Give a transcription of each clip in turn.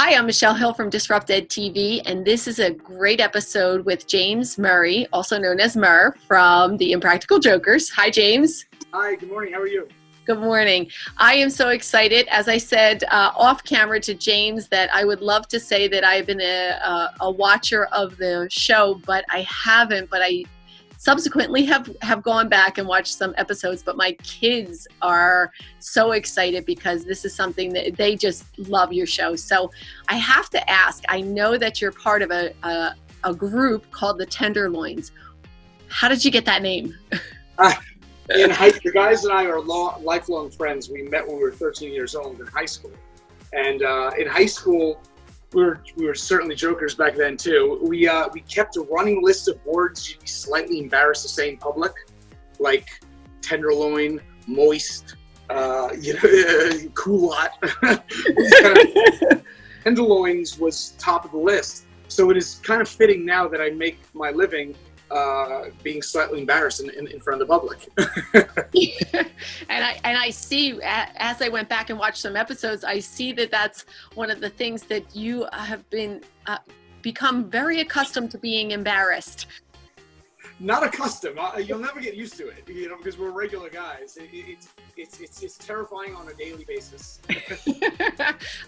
Hi, I'm Michele Hill from DisruptED TV, and this is a great episode with James Murray, also known as Murr, from the Impractical Jokers. Hi, James. Hi, good morning. How are you? Good morning. I am so excited, as I said off camera to James, that I would love to say that I've been a watcher of the show, but I haven't, but I subsequently have gone back and watched some episodes, but my kids are so excited because this is something that they just love your show. So I have to ask, I know that you're part of a group called the Tenderloins. How did you get that name? The guys and I are lifelong friends. We met when we were 13 years old in high school. And in high school, we were certainly jokers back then too. We kept a running list of words you'd be slightly embarrassed to say in public, like tenderloin, moist, culotte. Tenderloins was top of the list. So it is kind of fitting now that I make my living being slightly embarrassed in front of the public. And I see, as I went back and watched some episodes, I see that that's one of the things that you have become very accustomed to being embarrassed. Not accustomed. You'll never get used to it, because we're regular guys. It's terrifying on a daily basis.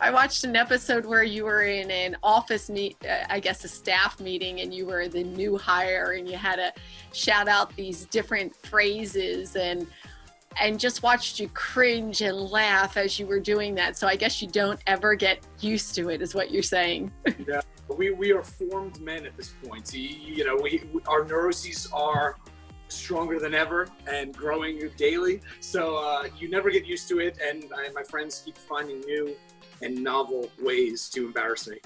I watched an episode where you were in an office a staff meeting, and you were the new hire, and you had to shout out these different phrases, and just watched you cringe and laugh as you were doing that. So I guess you don't ever get used to it, is what you're saying. Yeah. We are formed men at this point. Our neuroses are stronger than ever and growing daily. So you never get used to it. And my friends keep finding new and novel ways to embarrass me.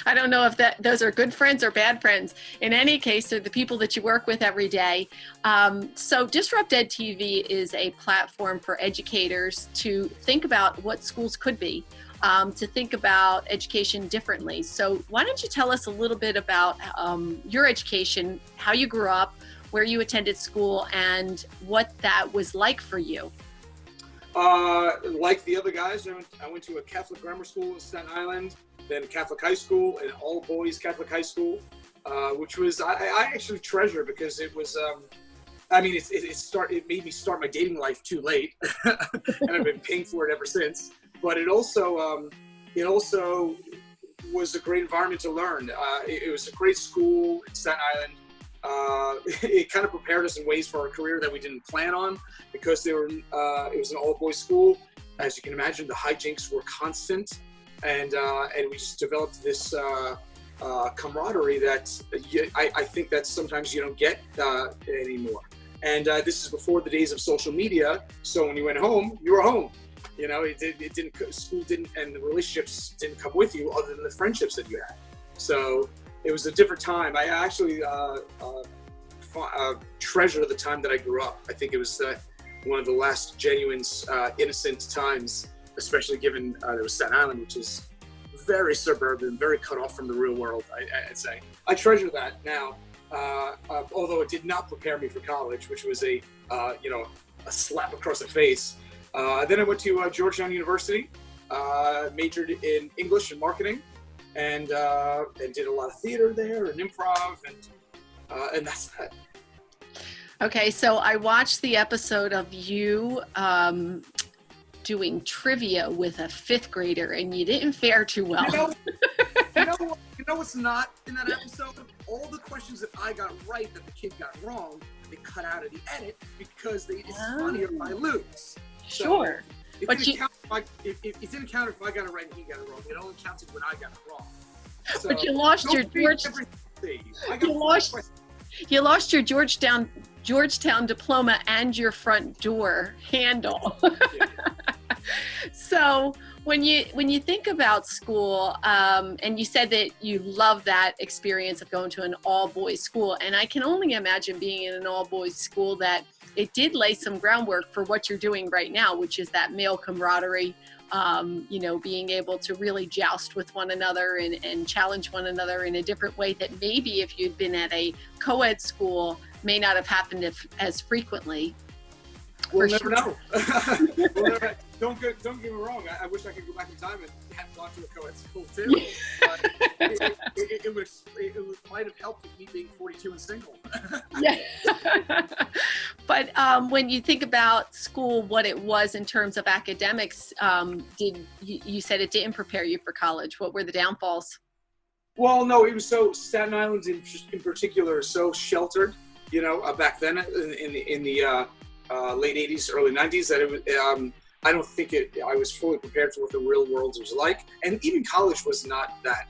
I don't know if those are good friends or bad friends. In any case, they're the people that you work with every day. So DisruptED TV is a platform for educators to think about what schools could be. To think about education differently. So why don't you tell us a little bit about your education, how you grew up, where you attended school, and what that was like for you? Like the other guys, I went to a Catholic grammar school in Staten Island, then a Catholic high school, an all-boys Catholic high school, which was I actually treasure because it was it made me start my dating life too late, and I've been paying for it ever since. But it also was a great environment to learn. It was a great school in Staten Island. It kind of prepared us in ways for our career that we didn't plan on, because it was an all-boys school. As you can imagine, the hijinks were constant, and we just developed this camaraderie that I think that sometimes you don't get anymore. And this is before the days of social media, so when you went home, you were home. School didn't, and the relationships didn't come with you other than the friendships that you had. So it was a different time. I actually treasure the time that I grew up. I think it was one of the last genuine, innocent times, especially given there was Staten Island, which is very suburban, very cut off from the real world, I'd say. I treasure that now, although it did not prepare me for college, which was a slap across the face. Then I went to Georgetown University, majored in English and marketing, and did a lot of theater there and improv, and that's that. Okay, so I watched the episode of you doing trivia with a fifth grader, and you didn't fare too well. You know what's not in that episode? All the questions that I got right that the kid got wrong, they cut out of the edit because it's funnier if I lose. Sure. So it didn't count if I got it right and he got it wrong. It only counted when I got it wrong. So, but you lost your you lost your Georgetown diploma and your front door handle. Yeah. So when you think about school, and you said that you love that experience of going to an all-boys school, and I can only imagine being in an all-boys school that it did lay some groundwork for what you're doing right now, which is that male camaraderie, being able to really joust with one another and challenge one another in a different way that maybe if you'd been at a co-ed school may not have happened as frequently. We'll never know. don't get me wrong. I wish I could go back in time and have gone to a co-ed school too. It might have helped with me being 42 and single. Yeah. But when you think about school, what it was in terms of academics, you said it didn't prepare you for college. What were the downfalls? Well, no, it was Staten Island in particular is so sheltered, back then in the late 80s, early 90s, that it was, I don't think I was fully prepared for what the real world was like. And even college was not that,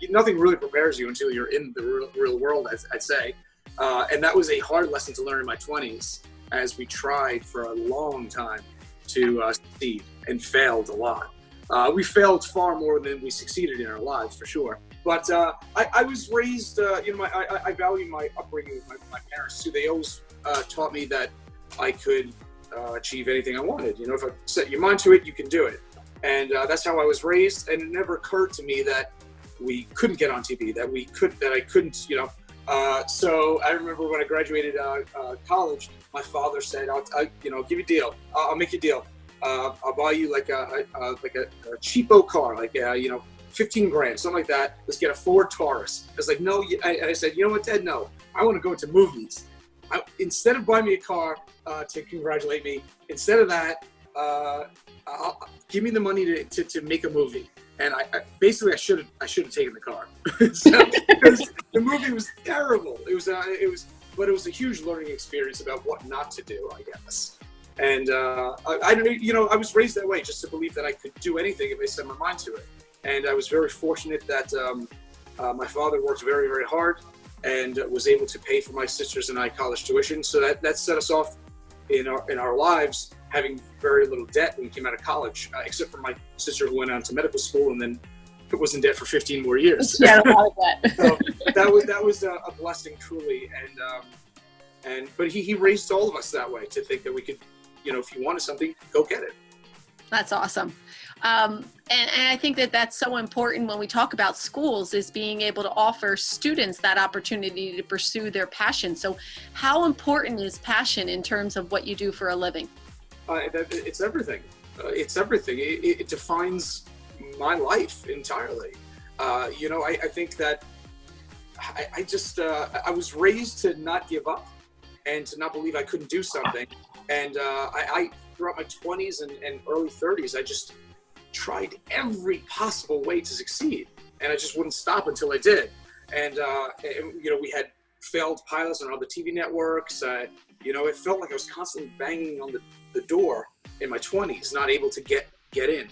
nothing really prepares you until you're in the real world, I'd say. And that was a hard lesson to learn in my 20s, as we tried for a long time to succeed and failed a lot. We failed far more than we succeeded in our lives, for sure. But I was raised, I value my upbringing with my parents too. They always taught me that I could achieve anything I wanted. If I set your mind to it, you can do it. And that's how I was raised. And it never occurred to me that we couldn't get on TV, that I couldn't, So I remember when I graduated college, my father said, I'll give you a deal. I'll make you a deal. I'll buy you like a cheapo car, 15 grand, something like that. Let's get a Ford Taurus. I was like, no. I said, you know what, Dad? No, I want to go to movies. Instead of buying me a car to congratulate me, instead of that, give me the money to make a movie. And basically I should have taken the car. Because the movie was terrible. It was a huge learning experience about what not to do, I guess. And I don't, I was raised that way, just to believe that I could do anything if I set my mind to it. And I was very fortunate that my father worked very, very hard and was able to pay for my sisters and I college tuition. So that set us off in our lives having very little debt when we came out of college, except for my sister who went on to medical school and then was in debt for 15 more years. Yeah, a lot of that. So that was a blessing, truly. But he raised all of us that way, to think that we could, if you wanted something, go get it. That's awesome. And I think that that's so important when we talk about schools, is being able to offer students that opportunity to pursue their passion. So how important is passion in terms of what you do for a living? It's everything. It's everything. It defines my life entirely. I think that I was raised to not give up and to not believe I couldn't do something. And I throughout my 20s and early 30s, I just tried every possible way to succeed. And I just wouldn't stop until I did. And we had failed pilots on other TV networks. It felt like I was constantly banging on the door in my 20s, not able to get in.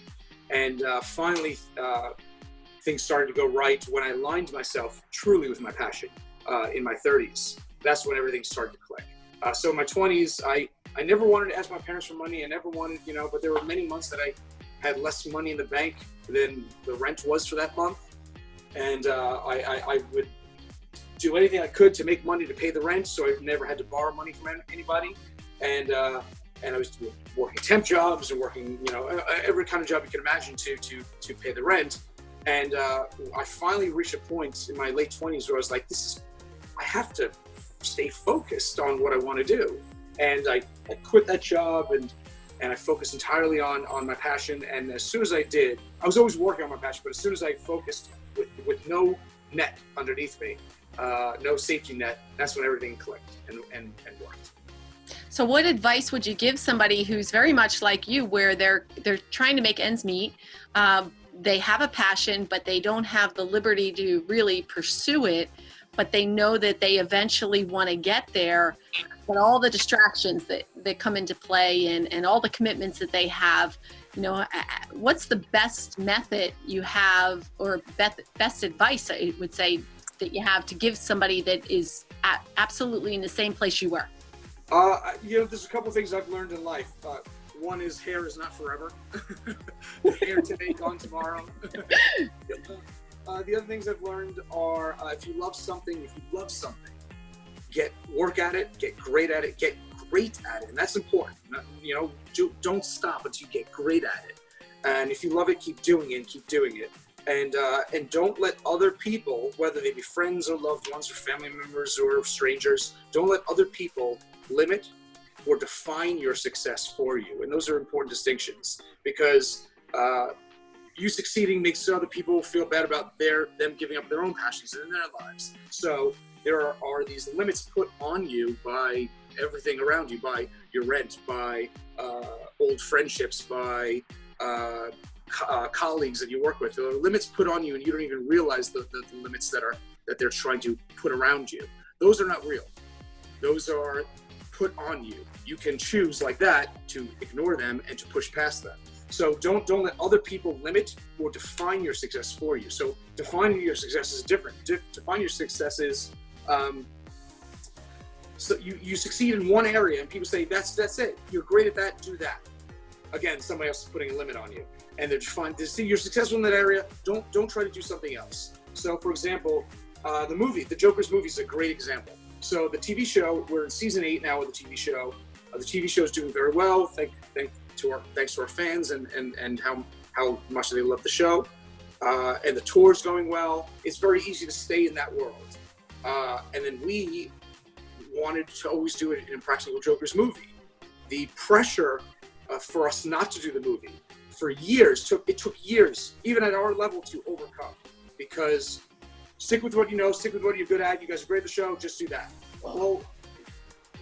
And finally, things started to go right when I aligned myself truly with my passion in my 30s. That's when everything started to click. So in my 20s, I never wanted to ask my parents for money. I never wanted, but there were many months that I had less money in the bank than the rent was for that month. And I would do anything I could to make money to pay the rent, so I never had to borrow money from anybody. And I was working temp jobs and working, every kind of job you can imagine to pay the rent. And I finally reached a point in my late 20s where I was like, I have to stay focused on what I want to do. And I quit that job and I focused entirely on my passion. And as soon as I did, I was always working on my passion, but as soon as I focused with no net underneath me, no safety net, that's when everything clicked and worked. So what advice would you give somebody who's very much like you, where they're trying to make ends meet, they have a passion, but they don't have the liberty to really pursue it, but they know that they eventually want to get there, but all the distractions that come into play and all the commitments that they have, what's the best method you have, or best advice, I would say, that you have to give somebody that is absolutely in the same place you were? There's a couple things I've learned in life. One is hair is not forever. Hair today, gone tomorrow. The other things I've learned are if you love something, work at it, get great at it, and that's important. Don't stop until you get great at it. And if you love it, keep doing it. And don't let other people, whether they be friends or loved ones or family members or strangers, don't let other people limit or define your success for you. And those are important distinctions, because you succeeding makes other people feel bad about them giving up their own passions in their lives. So there are these limits put on you by everything around you, by your rent, by old friendships, by colleagues that you work with. There are limits put on you, and you don't even realize the limits that they're trying to put around you. Those are not real. Those are put on you. You can choose like that to ignore them and to push past them. So don't let other people limit or define your success for you. So defining your success is different. Define your success is, so you succeed in one area and people say, that's it. You're great at that, do that. Again, somebody else is putting a limit on you. And they're defined, you're successful in that area, don't try to do something else. So for example, the Jokers movie is a great example. So the TV show, we're in season 8 now with the TV show. The TV show is doing very well. Thanks to our fans and how much they love the show. And the tour's going well. It's very easy to stay in that world. And then we wanted to always do it in Impractical Jokers movie. The pressure for us not to do the movie for years, it took years, even at our level, to overcome. Because stick with what you know, stick with what you're good at. You guys are great at the show, just do that. Well,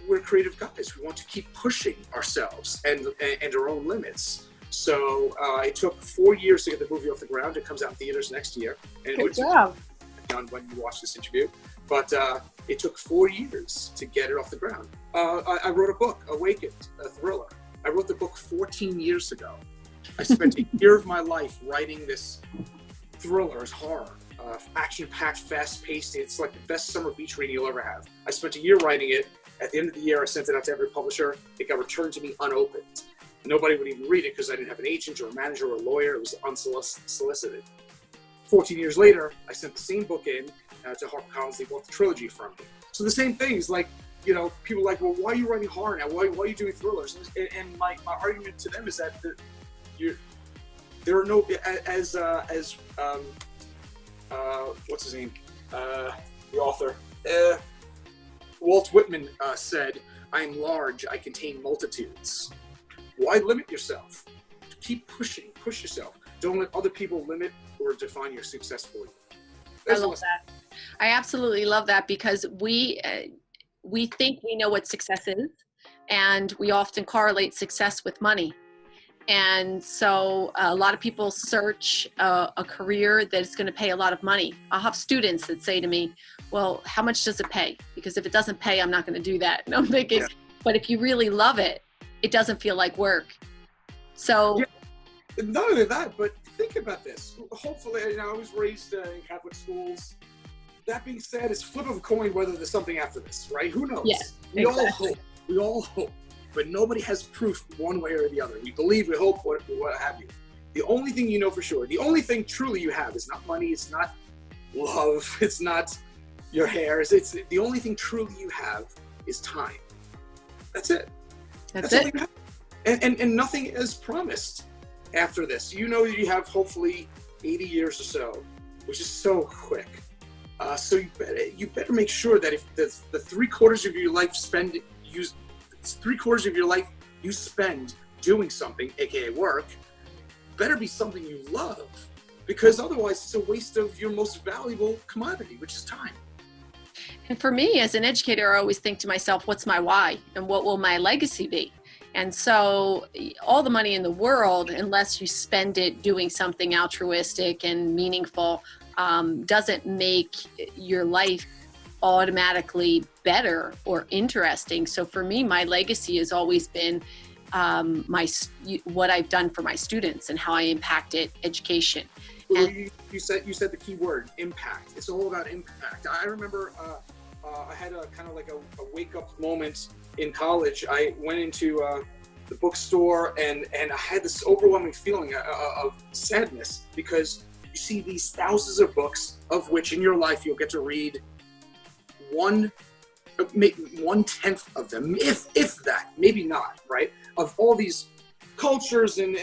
we're creative guys. We want to keep pushing ourselves and our own limits. So it took 4 years to get the movie off the ground. It comes out in theaters next year. And good job. When you watch this interview. But it took 4 years to get it off the ground. I wrote a book, Awakened, a thriller. I wrote the book 14 years ago. I spent a year of my life writing this thriller, it's horror. Action-packed, fast-paced. It's like the best summer beach reading you'll ever have. I spent a year writing it. At the end of the year, I sent it out to every publisher. It got returned to me unopened. Nobody would even read it because I didn't have an agent or a manager or a lawyer. It was unsolicited. 14 years later, I sent the same book in to HarperCollins. They bought the trilogy from me. So the same thing is like, people are like, well, why are you writing horror now? Why are you doing thrillers? And my argument to them is that there are no, what's his name? The author. Walt Whitman said, I am large, I contain multitudes. Why limit yourself? Keep pushing, push yourself. Don't let other people limit or define your success for you. I love that. I absolutely love that, because we think we know what success is, and we often correlate success with money. And so a lot of people search a career that's going to pay a lot of money. I'll have students that say to me, well, how much does it pay? Because if it doesn't pay, I'm not going to do that. And I'm thinking, yeah. But if you really love it, it doesn't feel like work. So yeah. Not only that, but think about this. Hopefully, I was raised in Catholic schools. That being said, it's flip of a coin whether there's something after this, right? Who knows? Yeah, we all hope. We all hope. But nobody has proof one way or the other. We believe, we hope, what have you. The only thing you know for sure, the only thing truly you have is not money, it's not love, it's not your hair. It's the only thing truly you have is time. That's it. That's it. And nothing is promised after this. You know you have hopefully 80 years or so, which is so quick. So you better make sure that if the 3/4 of your life you spend doing something, aka work, better be something you love, because otherwise it's a waste of your most valuable commodity, which is time. And for me as an educator, I always think to myself, what's my why and what will my legacy be? And so all the money in the world, unless you spend it doing something altruistic and meaningful, doesn't make your life automatically better or interesting. So for me, my legacy has always been what I've done for my students and how I impacted education. And you said the key word, impact. It's all about impact. I remember I had a kind of like a wake up moment in college. I went into the bookstore and I had this overwhelming feeling of sadness, because you see these thousands of books, of which in your life you'll get to read 1/10 of them, if that, maybe not, right? Of all these cultures and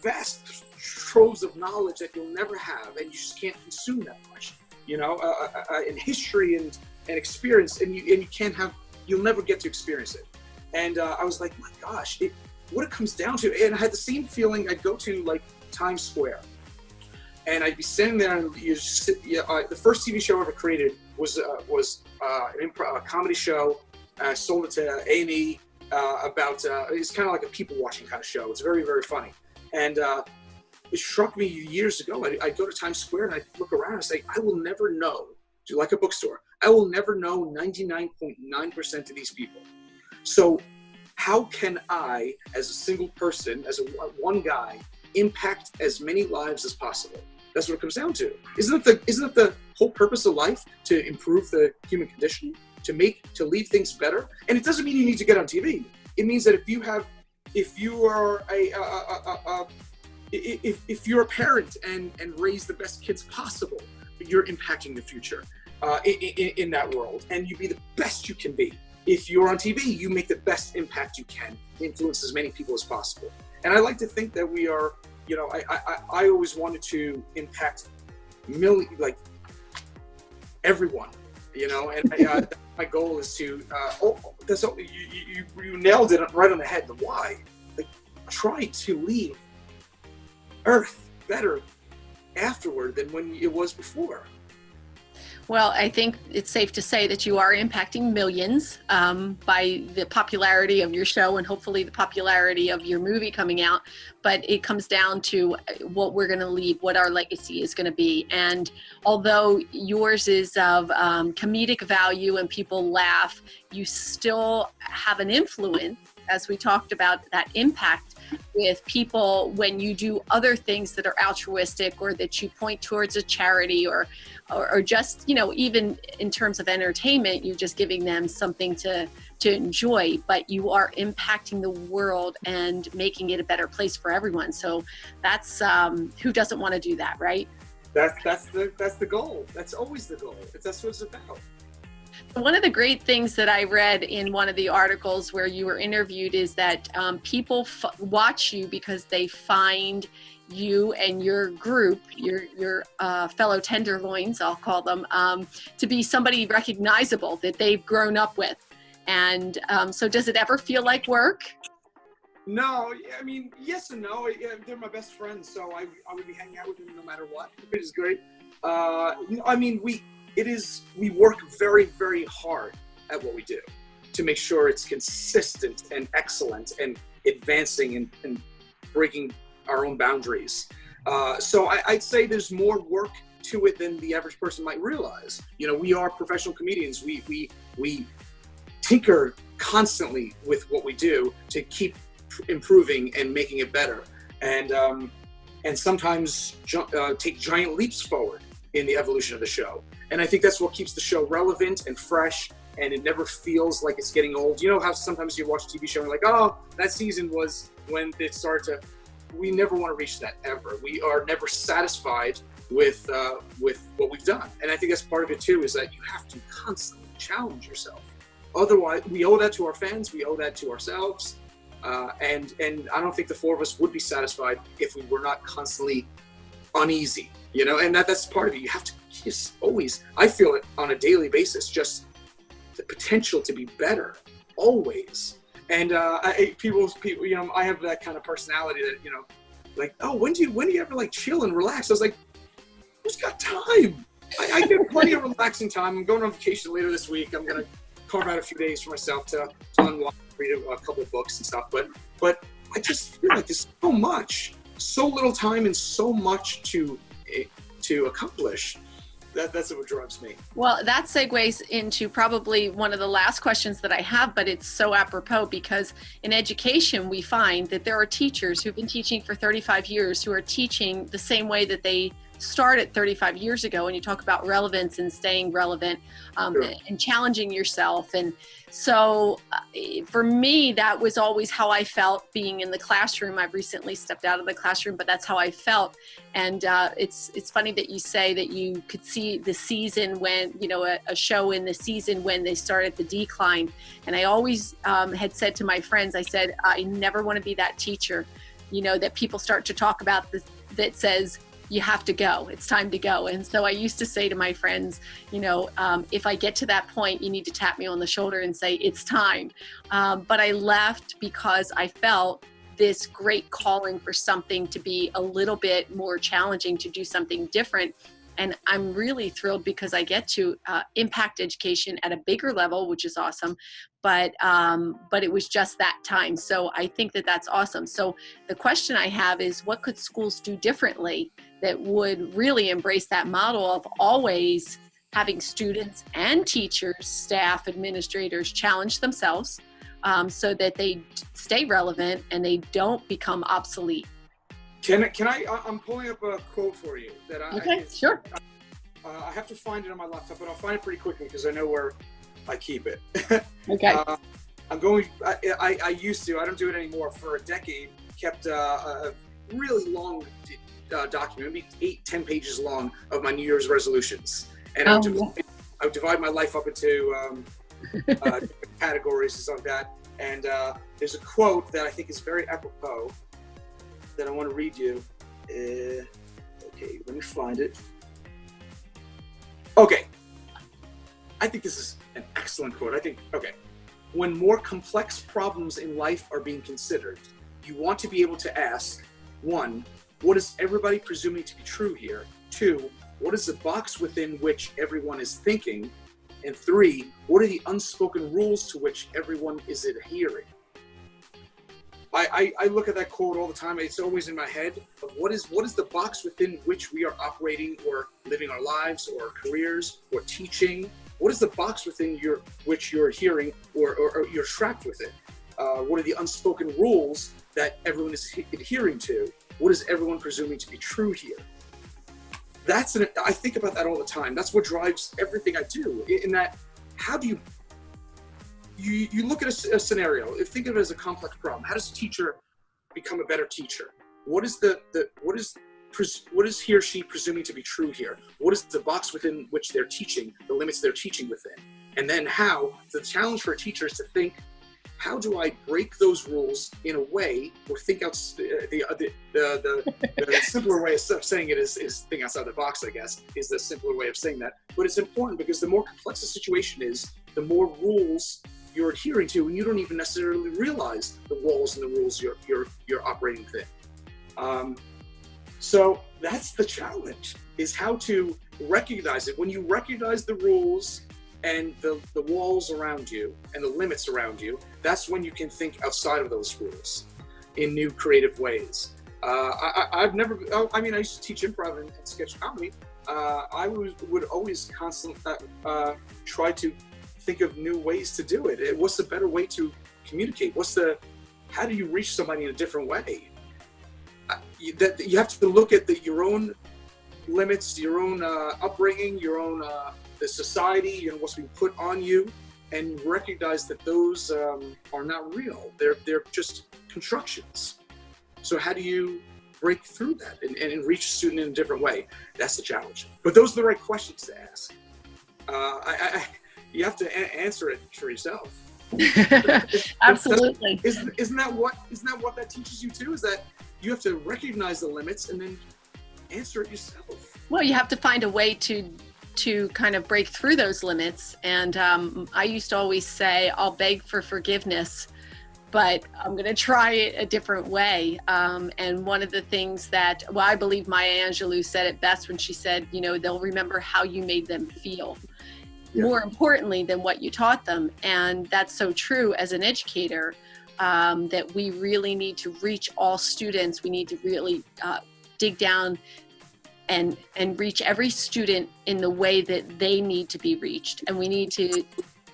vast troves of knowledge that you'll never have, and you just can't consume that much, in history and experience, and you can't have, you'll never get to experience it. And I was like, my gosh, what it comes down to, and I had the same feeling. I'd go to like Times Square, and I'd be sitting there, and the first TV show I ever created was a comedy show. I sold it to A&E about, it's kind of like a people watching kind of show. It's very, very funny. And it struck me years ago. I'd go to Times Square and I'd look around and say, I will never know, like a bookstore, I will never know 99.9% of these people. So how can I, as a single person, as one guy, impact as many lives as possible? That's what it comes down to. Isn't it the whole purpose of life to improve the human condition, to leave things better? And it doesn't mean you need to get on TV. It means that if you're a parent and raise the best kids possible, you're impacting the future in that world, and you be the best you can be. If you're on TV, you make the best impact you can, influence as many people as possible. And I like to think that we are, I always wanted to impact everyone, and my goal is to, you nailed it right on the head, the why. Like, try to leave Earth better afterward than when it was before. Well, I think it's safe to say that you are impacting millions by the popularity of your show and hopefully the popularity of your movie coming out. But it comes down to what we're going to leave, what our legacy is going to be. And although yours is of comedic value and people laugh, you still have an influence, as we talked about, that impact with people when you do other things that are altruistic, or that you point towards a charity, or just, even in terms of entertainment, you're just giving them something to enjoy, but you are impacting the world and making it a better place for everyone. So that's who doesn't want to do that, right? That's the goal. That's always the goal. That's what it's about. One of the great things that I read in one of the articles where you were interviewed is that people watch you because they find you and your group, your fellow Tenderloins, I'll call them, to be somebody recognizable that they've grown up with. And so does it ever feel like work? No, I mean, yes and no. Yeah, they're my best friends, so I would be hanging out with them no matter what, which is great. I mean, we work very, very hard at what we do to make sure it's consistent and excellent and advancing and breaking our own boundaries. So I'd say there's more work to it than the average person might realize. We are professional comedians. We tinker constantly with what we do to keep improving and making it better, and sometimes take giant leaps forward in the evolution of the show. And I think that's what keeps the show relevant and fresh, and it never feels like it's getting old. You know how sometimes you watch a TV show and you're like, oh, that season was when it started to... We never want to reach that, ever. We are never satisfied with what we've done. And I think that's part of it too, is that you have to constantly challenge yourself. Otherwise, we owe that to our fans, we owe that to ourselves. And I don't think the four of us would be satisfied if we were not constantly uneasy, and that's part of it. You have to just always, I feel it on a daily basis, just the potential to be better, always. And people, I have that kind of personality that, like, oh, when do you ever like chill and relax? I was like, who's got time? I get plenty of relaxing time. I'm going on vacation later this week. I'm going to carve out a few days for myself to unwind, read a couple of books and stuff. But I just feel like there's so little time and so much to accomplish. That's what drives me. Well, that segues into probably one of the last questions that I have, but it's so apropos because in education, we find that there are teachers who've been teaching for 35 years who are teaching the same way that they started 35 years ago. And you talk about relevance and staying relevant, sure, and challenging yourself. And so for me, that was always how I felt being in the classroom. I've recently stepped out of the classroom, but that's how I felt. And it's funny that you say that you could see the season when, a show in the season when they started the decline. And I always had said to my friends, I said, I never want to be that teacher, that people start to talk about that says, you have to go. It's time to go. And so I used to say to my friends, if I get to that point, you need to tap me on the shoulder and say, it's time. But I left because I felt this great calling for something to be a little bit more challenging, to do something different. And I'm really thrilled because I get to impact education at a bigger level, which is awesome. But it was just that time. So I think that that's awesome. So the question I have is, what could schools do differently that would really embrace that model of always having students and teachers, staff, administrators challenge themselves so that they stay relevant and they don't become obsolete? Can I? I'm pulling up a quote for you that Sure. I have to find it on my laptop, but I'll find it pretty quickly because I know where I keep it. Okay. I used to. I don't do it anymore. For a decade, kept a really long document, maybe 8-10 pages long, of my New Year's resolutions, and I would divide my life up into different categories and stuff like that. And there's a quote that I think is very apropos that I want to read you. Okay, let me find it. Okay. I think this is an excellent quote. When more complex problems in life are being considered, you want to be able to ask, 1, what is everybody presuming to be true here? 2, what is the box within which everyone is thinking? And 3, what are the unspoken rules to which everyone is adhering? I look at that quote all the time. It's always in my head of what is the box within which we are operating or living our lives or careers or teaching? What is the box within which you're adhering or you're trapped with it? What are the unspoken rules that everyone is adhering to? What is everyone presuming to be true here? I think about that all the time. That's what drives everything I do. In that, how do you look at a scenario, think of it as a complex problem. How does a teacher become a better teacher? What is what is he or she presuming to be true here? What is the box within which they're teaching, the limits they're teaching within? And then the challenge for a teacher is to think, how do I break those rules in a way, or think out the simpler way of saying it is think outside the box, I guess, is the simpler way of saying that. But it's important because the more complex the situation is, the more rules you're adhering to, and you don't even necessarily realize the walls and the rules you're operating within. So that's the challenge, is how to recognize it. When you recognize the rules and the walls around you and the limits around you, that's when you can think outside of those rules in new creative ways. I used to teach improv and sketch comedy. I would always constantly try to think of new ways to do it. What's the better way to communicate? How do you reach somebody in a different way? You have to look at your own limits, your own upbringing, your own the society, what's being put on you, and recognize that those are not real. They're just constructions. So how do you break through that and reach a student in a different way? That's the challenge. But those are the right questions to ask. You have to answer it for yourself. Absolutely. Isn't that what that teaches you too? Is that you have to recognize the limits and then answer it yourself. Well, you have to find a way to kind of break through those limits. And I used to always say, I'll beg for forgiveness, but I'm going to try it a different way. And one of the things that, I believe Maya Angelou said it best when she said, they'll remember how you made them feel. Yeah. More importantly than what you taught them. And that's so true as an educator, that we really need to reach all students. We need to really dig down and reach every student in the way that they need to be reached. And we need to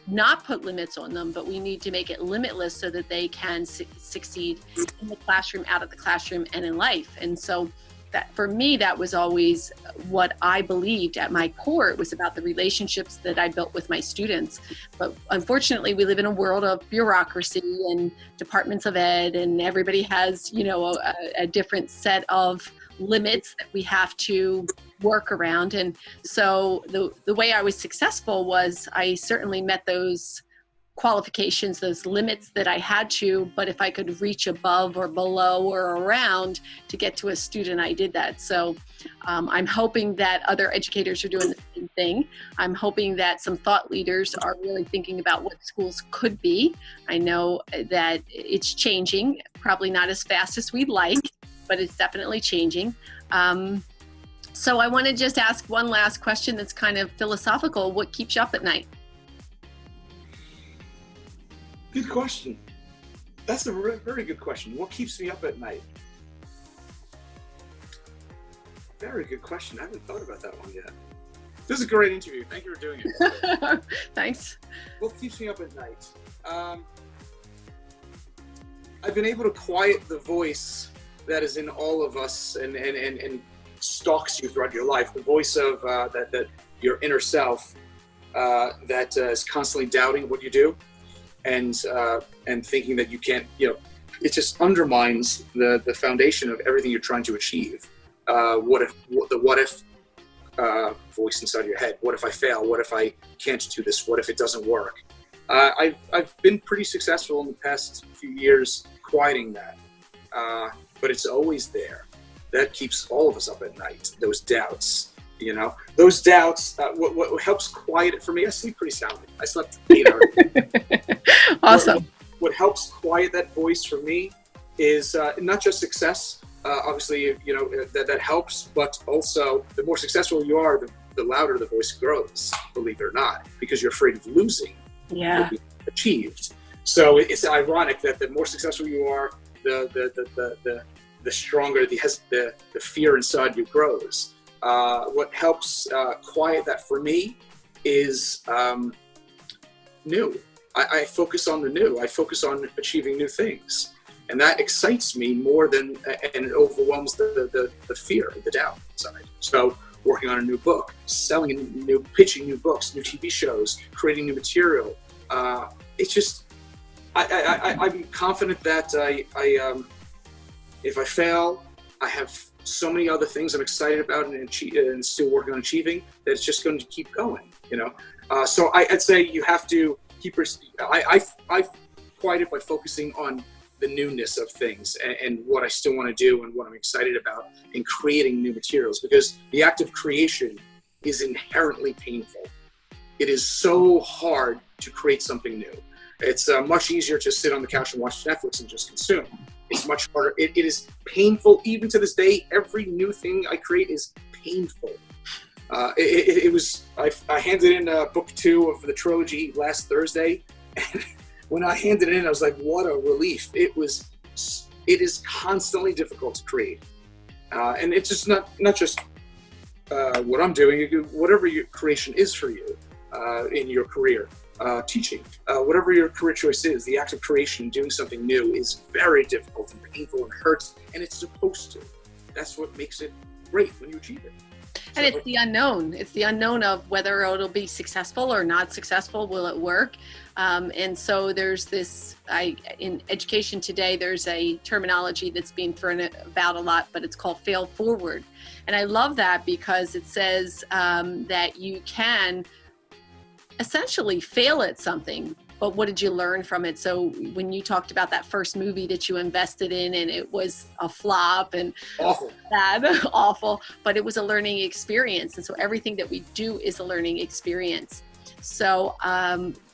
not put limits on them, but we need to make it limitless so that they can succeed in the classroom, out of the classroom, and in life. And so that, for me, that was always what I believed at my core. It was about the relationships that I built with my students. But unfortunately, we live in a world of bureaucracy and departments of ed, and everybody has, a different set of limits that we have to work around. And so the way I was successful was I certainly met those qualifications, those limits that I had to, but if I could reach above or below or around to get to a student, I did that. So I'm hoping that other educators are doing the same thing. I'm hoping that some thought leaders are really thinking about what schools could be. I know that it's changing, probably not as fast as we'd like, but it's definitely changing. So I want to just ask one last question that's kind of philosophical. What keeps you up at night? Good question. That's a very good question. What keeps me up at night? Very good question. I haven't thought about that one yet. This is a great interview. Thank you for doing it. Thanks. What keeps me up at night? I've been able to quiet the voice that is in all of us and stalks you throughout your life. The voice of that your inner self that is constantly doubting what you do. And thinking that you can't, it just undermines the foundation of everything you're trying to achieve. What if voice inside your head? What if I fail? What if I can't do this? What if it doesn't work? I've been pretty successful in the past few years quieting that, but it's always there. That keeps all of us up at night. Those doubts. Those doubts, what helps quiet it for me, I sleep pretty soundly. I slept 8 hours. Awesome. What helps quiet that voice for me is not just success. Obviously, that helps, but also the more successful you are, the louder the voice grows, believe it or not, because you're afraid of losing what you achieved. So it's ironic that the more successful you are, the stronger the fear inside you grows. What helps quiet that for me is new. I focus on the new. I focus on achieving new things. And that excites me more than, and it overwhelms the fear, the doubt inside. So working on a new book, pitching new books, new TV shows, creating new material. It's just, I'm confident that if I fail, I have so many other things I'm excited about and still working on achieving that it's just going to keep going, So I'd say you have to keep I quiet it by focusing on the newness of things and what I still want to do and what I'm excited about in creating new materials, because the act of creation is inherently painful. It is so hard to create something new. It's much easier to sit on the couch and watch Netflix and just consume. It's much harder. It is painful. Even to this day, every new thing I create is painful. I handed in book 2 of the trilogy last Thursday, and when I handed it in, I was like, what a relief. It is constantly difficult to create. And it's just not just what I'm doing, whatever your creation is for you in your career, teaching, whatever your career choice is, the act of creation, doing something new is very difficult and painful and hurts, and it's supposed to. That's what makes it great when you achieve it. And it's the unknown. It's the unknown of whether it'll be successful or not successful. Will it work? And so there's this, in education today, there's a terminology that's being thrown about a lot, but it's called fail forward. And I love that because it says that you can essentially fail at something, but what did you learn from it? So when you talked about that first movie that you invested in and it was a flop and awful, but it was a learning experience. And so everything that we do is a learning experience. So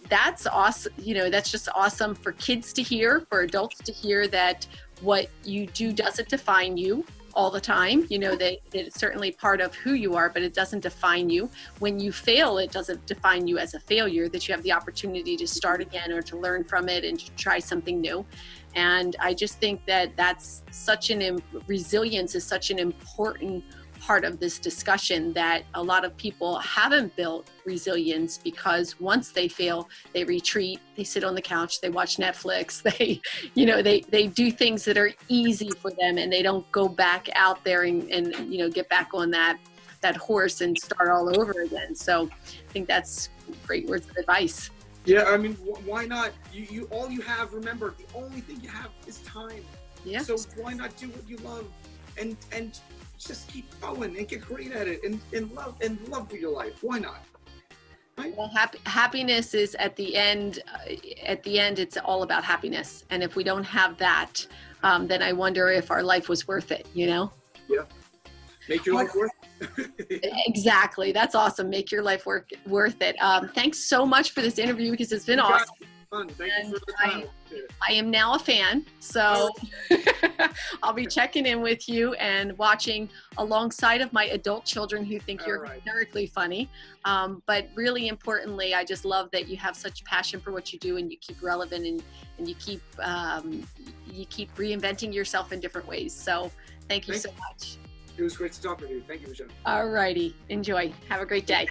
that's awesome. That's just awesome for kids to hear, for adults to hear that what you do doesn't define you all the time. That it's certainly part of who you are, but it doesn't define you. When you fail, it doesn't define you as a failure, that you have the opportunity to start again or to learn from it and to try something new. And I just think that that's resilience is such an important part of this discussion, that a lot of people haven't built resilience because once they fail, they retreat, they sit on the couch, they watch Netflix, they do things that are easy for them, and they don't go back out there and get back on that horse and start all over again. So I think that's great words of advice. Yeah, I mean, why not? You all you have, remember, the only thing you have is time. Yeah. So why not do what you love and just keep going and get great at it and love your life. Why not? Well, happiness is at the end. At the end, it's all about happiness. And if we don't have that, then I wonder if our life was worth it. You know? Yeah. Make your life worth it. Exactly. That's awesome. Make your life worth it. Thanks so much for this interview because it's been awesome. Fun. Thank you for the time. I am now a fan, so I'll be checking in with you and watching alongside of my adult children who think you're hysterically funny. But really importantly, I just love that you have such passion for what you do and you keep relevant and you keep reinventing yourself in different ways. So thank you so much. It was great to talk with you. Thank you, Michelle. All righty. Enjoy. Have a great day.